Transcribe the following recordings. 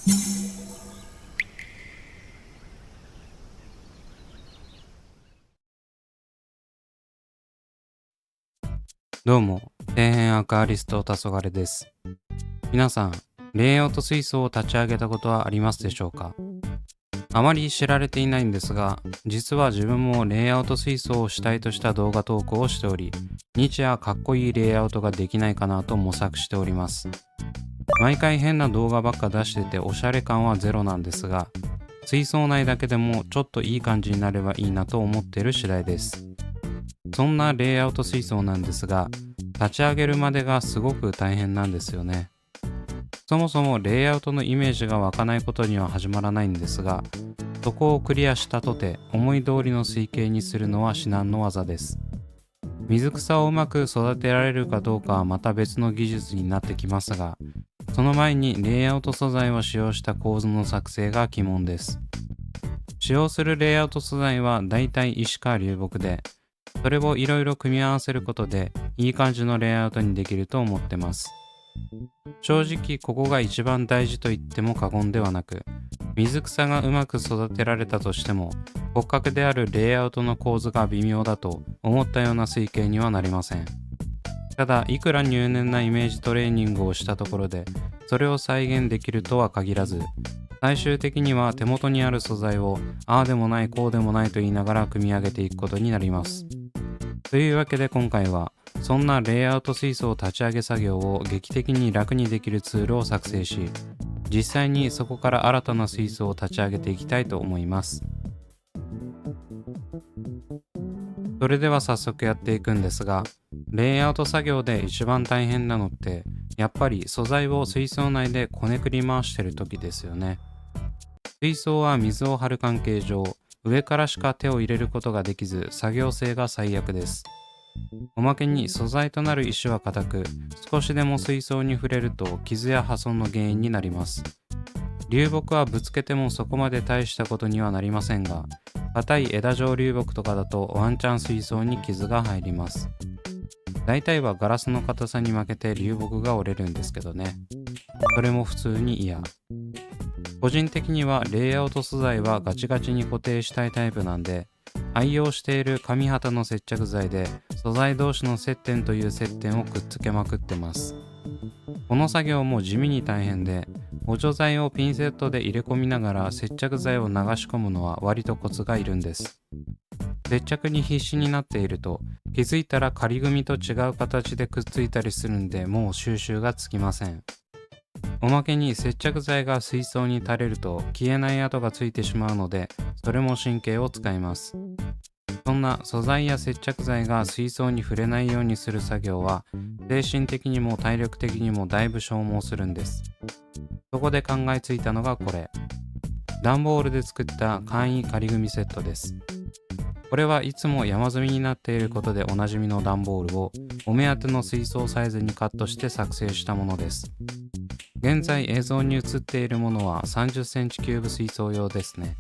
どうも、底辺アクアリスト黄昏です。皆さん、レイアウト水槽を立ち上げたことはありますでしょうか？あまり知られていないんですが、実は自分もレイアウト水槽を主体とした動画投稿をしており、日夜かっこいいレイアウトができないかなと模索しております。毎回変な動画ばっか出してておしゃれ感はゼロなんですが、水槽内だけでもちょっといい感じになればいいなと思っている次第です。そんなレイアウト水槽なんですが、立ち上げるまでがすごく大変なんですよね。そもそもレイアウトのイメージが湧かないことには始まらないんですが、そこをクリアしたとて思い通りの水形にするのは至難の業です。水草をうまく育てられるかどうかはまた別の技術になってきますが、その前にレイアウト素材を使用した構図の作成が鬼門です。使用するレイアウト素材はだいたい石か流木で、それをいろいろ組み合わせることでいい感じのレイアウトにできると思ってます。正直ここが一番大事と言っても過言ではなく、水草がうまく育てられたとしても骨格であるレイアウトの構図が微妙だと思ったような水形にはなりません。ただいくら入念なイメージトレーニングをしたところでそれを再現できるとは限らず、最終的には手元にある素材をああでもないこうでもないと言いながら組み上げていくことになります。というわけで今回はそんなレイアウト水槽立ち上げ作業を劇的に楽にできるツールを作成し、実際にそこから新たな水槽を立ち上げていきたいと思います。それでは早速やっていくんですが、レイアウト作業で一番大変なのってやっぱり素材を水槽内でこねくり回してる時ですよね。水槽は水を張る関係上、上からしか手を入れることができず作業性が最悪です。おまけに素材となる石は硬く、少しでも水槽に触れると傷や破損の原因になります。流木はぶつけてもそこまで大したことにはなりませんが、硬い枝状流木とかだとワンチャン水槽に傷が入ります。大体はガラスの硬さに負けて流木が折れるんですけどね。それも普通に嫌。個人的にはレイアウト素材はガチガチに固定したいタイプなんで、愛用している紙旗の接着剤で素材同士の接点という接点をくっつけまくってます。この作業も地味に大変で、補助剤をピンセットで入れ込みながら接着剤を流し込むのは割とコツがいるんです。接着に必死になっていると気づいたら仮組と違う形でくっついたりするんで、もう収集がつきません。おまけに接着剤が水槽に垂れると消えない跡がついてしまうので、それも神経を使います。そんな素材や接着剤が水槽に触れないようにする作業は精神的にも体力的にもだいぶ消耗するんです。そこで考えついたのがこれ。段ボールで作った簡易仮組セットです。これはいつも山積みになっていることでおなじみの段ボールをお目当ての水槽サイズにカットして作成したものです。現在映像に映っているものは30センチキューブ水槽用ですね。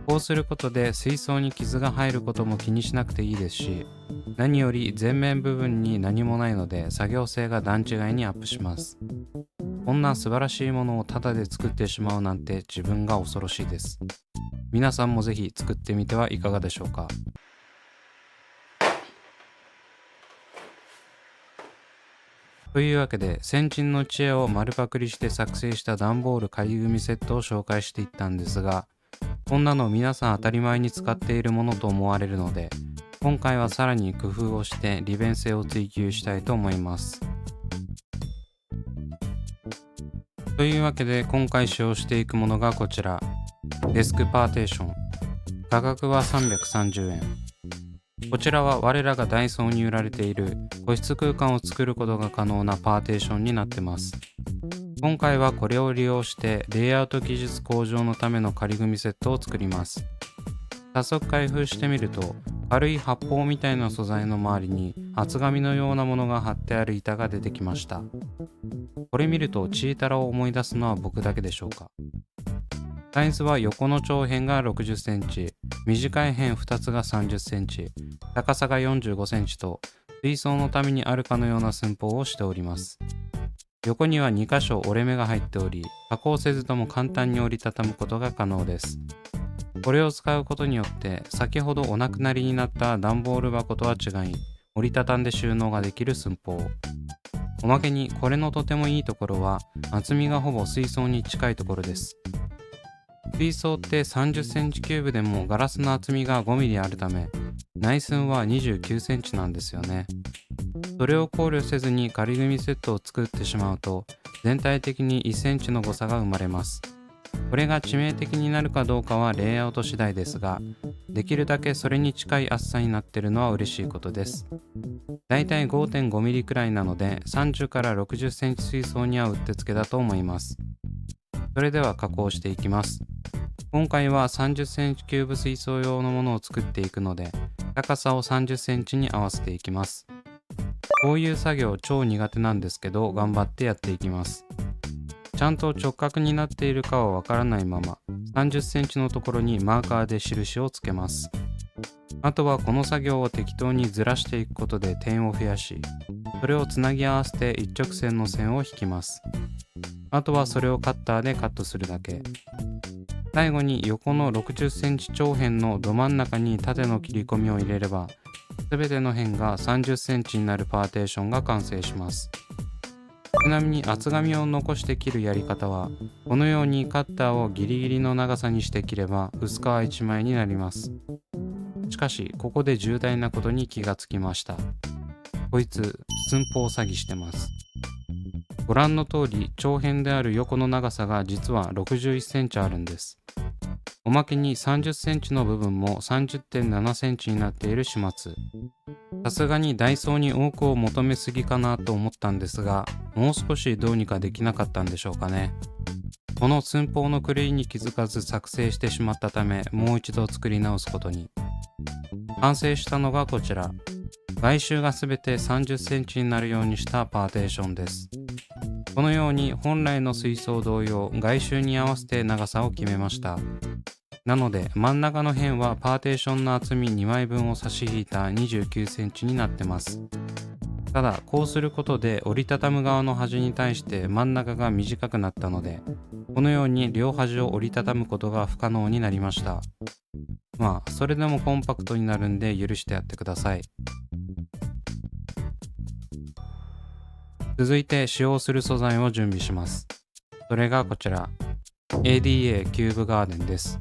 こうすることで水槽に傷が入ることも気にしなくていいですし、何より前面部分に何もないので作業性が段違いにアップします。こんな素晴らしいものをタダで作ってしまうなんて自分が恐ろしいです。皆さんもぜひ作ってみてはいかがでしょうか。というわけで先人の知恵を丸パクリして作成した段ボール仮組セットを紹介していったんですが、こんなの皆さん当たり前に使っているものと思われるので、今回はさらに工夫をして利便性を追求したいと思います。というわけで今回使用していくものがこちら。デスクパーテーション。価格は330円。こちらは我らがダイソーに売られている個室空間を作ることが可能なパーテーションになってます。今回はこれを利用してレイアウト技術向上のための仮組セットを作ります。早速開封してみると、軽い発泡みたいな素材の周りに厚紙のようなものが貼ってある板が出てきました。これ見るとチータラを思い出すのは僕だけでしょうか。サイズは横の長辺が60センチ、短い辺2つが30センチ、高さが45センチと水槽のためにあるかのような寸法をしております。横には2箇所折れ目が入っており、加工せずとも簡単に折りたたむことが可能です。これを使うことによって先ほどお亡くなりになった段ボール箱とは違い、折りたたんで収納ができる寸法。おまけにこれのとてもいいところは、厚みがほぼ水槽に近いところです。水槽って30センチキューブでもガラスの厚みが5ミリあるため、内寸は29センチなんですよね。それを考慮せずに仮組みセットを作ってしまうと、全体的に1センチの誤差が生まれます。これが致命的になるかどうかはレイアウト次第ですが、できるだけそれに近い厚さになっているのは嬉しいことです。だいたい 5.5 ミリくらいなので、30から60センチ水槽にはうってつけだと思います。それでは加工していきます。今回は30センチキューブ水槽用のものを作っていくので、高さを30センチに合わせていきます。こういう作業超苦手なんですけど、頑張ってやっていきます。ちゃんと直角になっているかはわからないまま、30センチのところにマーカーで印をつけます。あとはこの作業を適当にずらしていくことで点を増やし、それをつなぎ合わせて一直線の線を引きます。あとはそれをカッターでカットするだけ。最後に横の60センチ長辺のど真ん中に縦の切り込みを入れれば、すべての辺が30センチになるパーテーションが完成します。ちなみに厚紙を残して切るやり方は、このようにカッターをギリギリの長さにして切れば薄皮1枚になります。しかしここで重大なことに気がつきました。こいつ寸法詐欺してます。ご覧の通り長辺である横の長さが実は61センチあるんです。おまけに30センチの部分も 30.7 センチになっている始末。さすがにダイソーに多くを求めすぎかなと思ったんですが、もう少しどうにかできなかったんでしょうかね。この寸法の狂いに気づかず作成してしまったため、もう一度作り直すことに。完成したのがこちら。外周がすべて30センチになるようにしたパーテーションです。このように本来の水槽同様、外周に合わせて長さを決めました。なので真ん中の辺はパーテーションの厚み2枚分を差し引いた29センチになってます。ただこうすることで折りたたむ側の端に対して真ん中が短くなったので、このように両端を折りたたむことが不可能になりました。まあそれでもコンパクトになるんで許してやってください。続いて使用する素材を準備します。それがこちら ADA キューブガーデンです。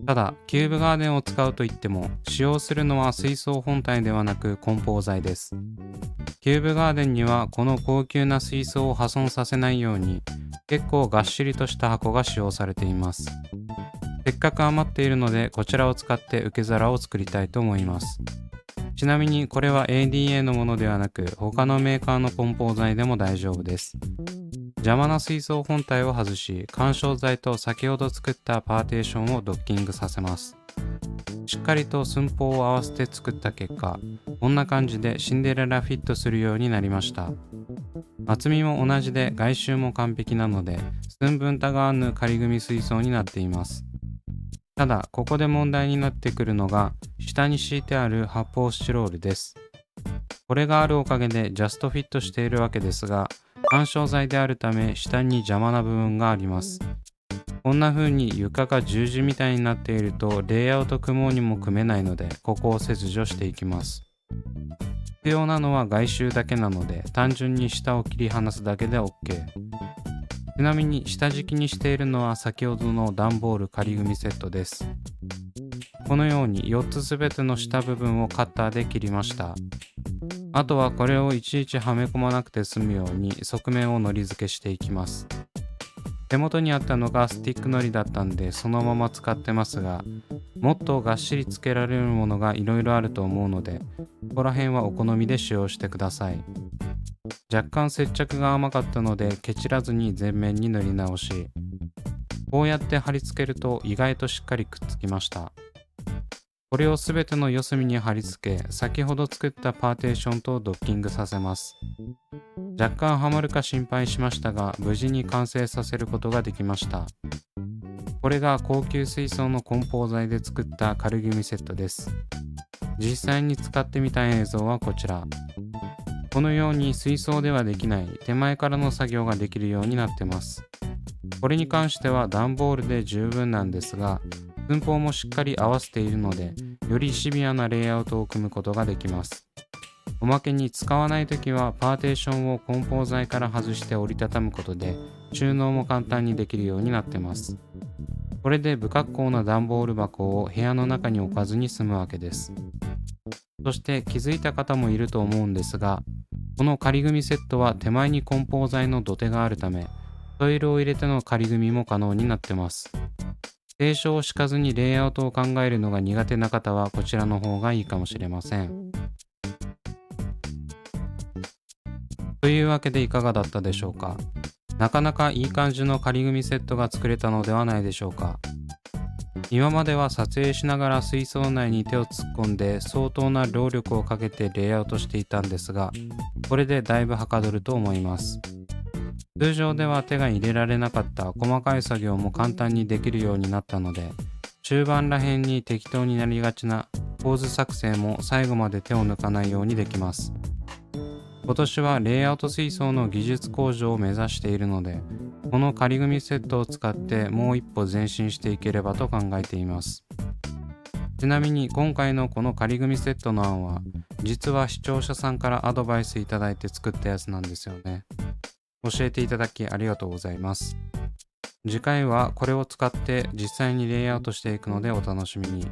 ただキューブガーデンを使うといっても、使用するのは水槽本体ではなく梱包材です。キューブガーデンにはこの高級な水槽を破損させないように、結構がっしりとした箱が使用されています。せっかく余っているのでこちらを使って受け皿を作りたいと思います。ちなみにこれは ADA のものではなく、他のメーカーの梱包材でも大丈夫です。邪魔な水槽本体を外し、緩衝材と先ほど作ったパーテーションをドッキングさせます。しっかりと寸法を合わせて作った結果、こんな感じでシンデレラフィットするようになりました。厚みも同じで外周も完璧なので、寸分たがわぬ仮組み水槽になっています。ただここで問題になってくるのが、下に敷いてある発泡スチロールです。これがあるおかげでジャストフィットしているわけですが、緩衝材であるため下に邪魔な部分があります。こんな風に床が十字みたいになっているとレイアウト組もうにも組めないので、ここを切除していきます。必要なのは外周だけなので、単純に下を切り離すだけで OK。ちなみに下敷きにしているのは先ほどの段ボール仮組みセットです。このように4つすべての下部分をカッターで切りました。あとはこれをいちいちはめ込まなくて済むように側面を糊付けしていきます。手元にあったのがスティック糊だったんでそのまま使ってますが、もっとがっしりつけられるものがいろいろあると思うので、ここら辺はお好みで使用してください。若干接着が甘かったのでケチらずに全面に塗り直し、こうやって貼り付けると意外としっかりくっつきました。これをすべての四隅に貼り付け、先ほど作ったパーテーションとドッキングさせます。若干はまるか心配しましたが、無事に完成させることができました。これが高級水槽の梱包材で作った軽組みセットです。実際に使ってみた映像はこちら。このように水槽ではできない手前からの作業ができるようになってます。これに関しては段ボールで十分なんですが、寸法もしっかり合わせているので、よりシビアなレイアウトを組むことができます。おまけに使わないときはパーテーションを梱包材から外して折りたたむことで収納も簡単にできるようになってます。これで不格好な段ボール箱を部屋の中に置かずに済むわけです。そして気づいた方もいると思うんですが、この仮組みセットは手前に梱包材の土手があるため、ソイルを入れての仮組みも可能になってます。清書を敷かずにレイアウトを考えるのが苦手な方はこちらの方がいいかもしれません。というわけでいかがだったでしょうか。なかなかいい感じの仮組みセットが作れたのではないでしょうか。今までは撮影しながら水槽内に手を突っ込んで相当な労力をかけてレイアウトしていたんですが、これでだいぶはかどると思います。通常では手が入れられなかった細かい作業も簡単にできるようになったので、中盤ら辺に適当になりがちな構図作成も最後まで手を抜かないようにできます。今年はレイアウト水槽の技術向上を目指しているので、この仮組みセットを使ってもう一歩前進していければと考えています。ちなみに今回のこの仮組みセットの案は、実は視聴者さんからアドバイスいただいて作ったやつなんですよね。教えていただきありがとうございます。次回はこれを使って実際にレイアウトしていくのでお楽しみに。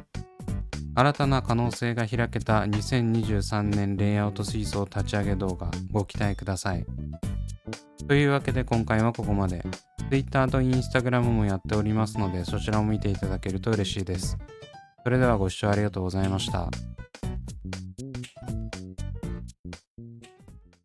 新たな可能性が開けた2023年レイアウト水槽立ち上げ動画ご期待ください。というわけで今回はここまで。Twitter と Instagram もやっておりますのでそちらを見ていただけると嬉しいです。それではご視聴ありがとうございました。